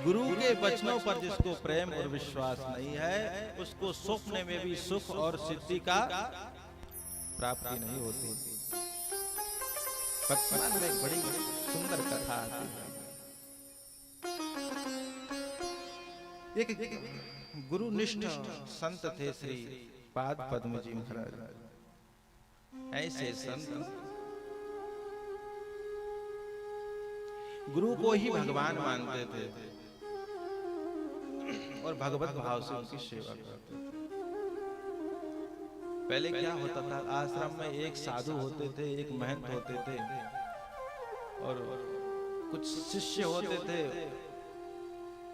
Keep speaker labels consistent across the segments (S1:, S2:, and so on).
S1: गुरु के वचनों पर जिसको प्रेम और विश्वास नहीं है, उसको स्वप्न में भी सुख और सिद्धि का प्राप्ति नहीं होती। वर्तमान में एक बड़ी सुंदर कथा आती है। एक गुरुनिष्ठ संत थे श्री पाद पद्म जी महाराज। ऐसे संत गुरु को ही भगवान मानते थे और भगवत भाव से उनकी सेवा करते थे। पहले क्या होता था, आश्रम में एक साधु होते थे, एक महंत होते थे और कुछ शिष्य होते थे।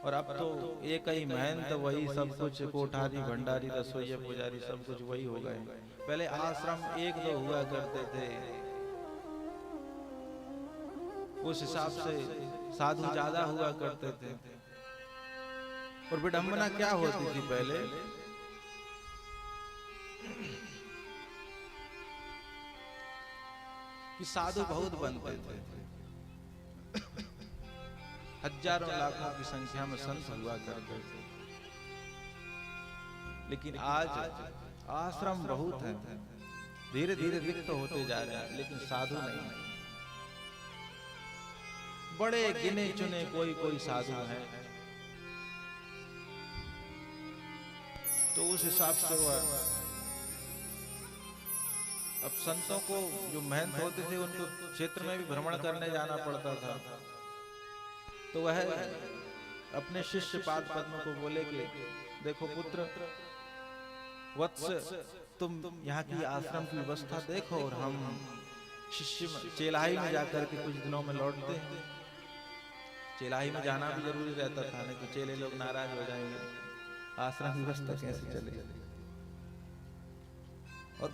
S1: और अब तो एक ही महंत, वही सब कुछ, कोठारी भंडारी रसोईया पुजारी सब कुछ वही हो गए। पहले आश्रम एक दो हुआ करते थे, उस हिसाब से साधु ज्यादा हुआ करते थे। और विडंबना क्या होती थी पहले, कि साधु बहुत बनते थे, हजारों लाखों की संख्या में संत हुआ करते थे। लेकिन आज आश्रम बहुत है, धीरे धीरे रिक्त होते जा रहे हैं, लेकिन साधु नहीं है। बड़े गिने चुने कोई कोई साधु हैं। तो उस हिसाब से वह अब संतों को, जो महंत होते थे, उनको क्षेत्र में भी भ्रमण करने जाना पड़ता था। तो वह अपने शिष्य पाद पद्म को बोले कि देखो पुत्र, वत्स, तुम यहाँ की आश्रम की व्यवस्था देखो और हम शिष्य चेलाई में जाकर के कुछ दिनों में लौटते हैं। चेलाई में जाना भी जरूरी रहता था, नहीं तो चेले लोग नाराज हो जाएंगे, आश्रम की व्यवस्था कैसे चलेगी। और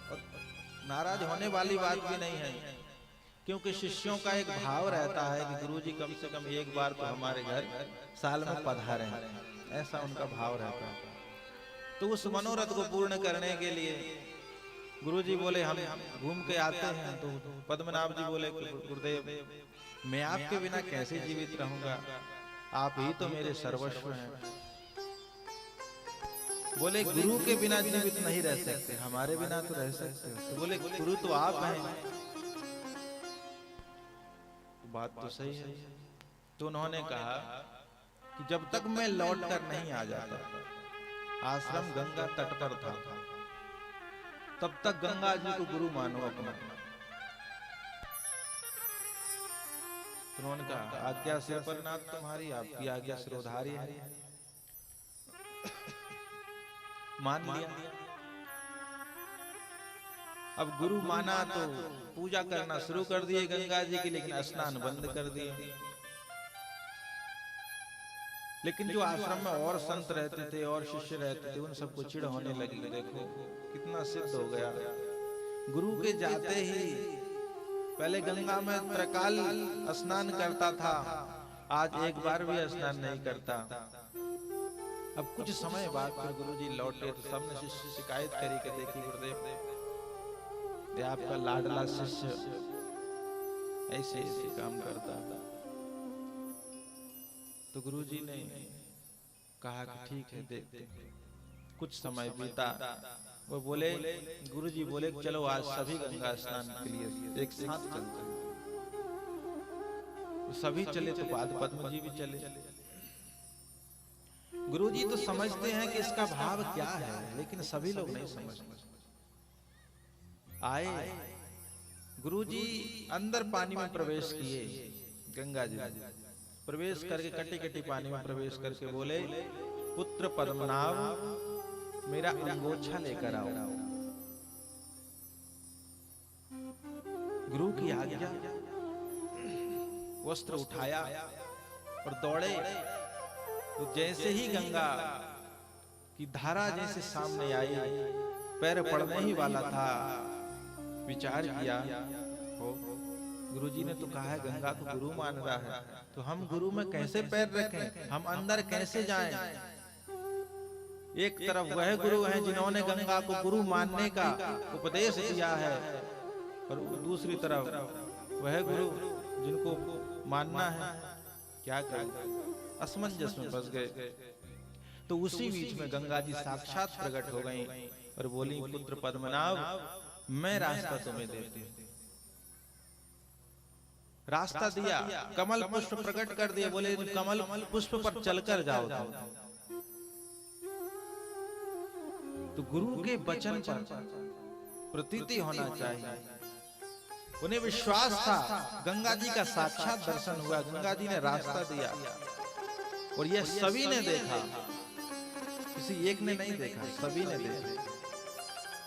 S1: नाराज होने वाली बात भी नहीं है, क्योंकि शिष्यों का एक भाव रहता है कि गुरुजी कम से कम एक बार तो हमारे घर साल में पधारे, ऐसा उनका भाव रहता है। तो उस मनोरथ को पूर्ण करने के लिए गुरुजी बोले हम घूम के आते हैं। तो पद्मनाभ जी बोले गुरुदेव, मैं आपके बिना कैसे जीवित रहूंगा, आप ही तो मेरे सर्वस्व हैं। बोले गुरु के बिना जीवित नहीं रह सकते, हमारे बिना तो रह सकते हो। तो बोले गुरु तो आप हैं। तो बात तो सही है। तो उन्होंने कहा कि जब तक मैं लौट कर नहीं आ जाता, आश्रम गंगा तट पर था, तब तक गंगा जी को गुरु मानो अपना। उन्होंने कहा आज्ञा सिर पर नाथ तुम्हारी, आपकी आज्ञा सिरोधारी है। मान लिया। अब गुरु माना तो पूजा करना शुरू कर दिए गंगा जी की, लेकिन स्नान बंद कर दिए। लेकिन जो आश्रम में और संत रहते थे और शिष्य रहते थे, उन सबको चिढ़ होने लगी। देखो कितना सिद्ध हो गया, गुरु के जाते ही पहले गंगा में त्रकाल स्नान करता था, आज एक बार भी स्नान नहीं करता। अब कुछ समय बाद फिर गुरुजी लौटे तो सबने शिष्य शिकायत करी कि देखिए गुरुदेव, ये आपका लाडला शिष्य ऐसे ऐसे काम करता था। तो गुरुजी ने कहा कि ठीक है देखते। कुछ समय बीता, वो बोले, गुरुजी बोले चलो आज सभी गंगा स्नान के लिए एक साथ चलते हैं। तो सभी चले, तो पाद पद्म जी भी चले। गुरुजी तो समझते हैं कि इसका भाव क्या है, लेकिन सभी लोग नहीं समझते। आए गुरुजी अंदर पानी में प्रवेश किए, गंगा जी प्रवेश करके कटी कटी पानी में प्रवेश करके बोले, पुत्र पद्मनाभ मेरा अंगोछा लेकर आओ। गुरु की आज्ञा, वस्त्र उठाया और दौड़े। तो जैसे ही गंगा की धारा जैसे सामने आई, पैर पड़ने ही वाला था, विचार किया हो गुरुजी ने तो कहा है गंगा को गुरु मान रहा है, तो हम गुरु में कैसे पैर रखें, हम अंदर कैसे जाएं। एक तरफ वह गुरु हैं जिन्होंने गंगा को गुरु मानने का उपदेश दिया है, और दूसरी तरफ वह गुरु जिनको मानना है क्या करूं, असमंजस में फंस गए। तो उसी बीच में गंगा जी साक्षात प्रकट हो गई और बोली, पुत्र पद्मनाभ, मैं रास्ता तुम्हें देती हूं। रास्ता दिया, कमल पुष्प प्रकट कर दिए, बोले कमल पुष्प पर चलकर जाओ। तो गुरु के वचन पर प्रतीति होना चाहिए। उन्हें विश्वास था, गंगा जी का साक्षात दर्शन हुआ, गंगा जी ने रास्ता दिया और यह सभी ने देखा, किसी एक ने नहीं देखा, सभी ने देखा।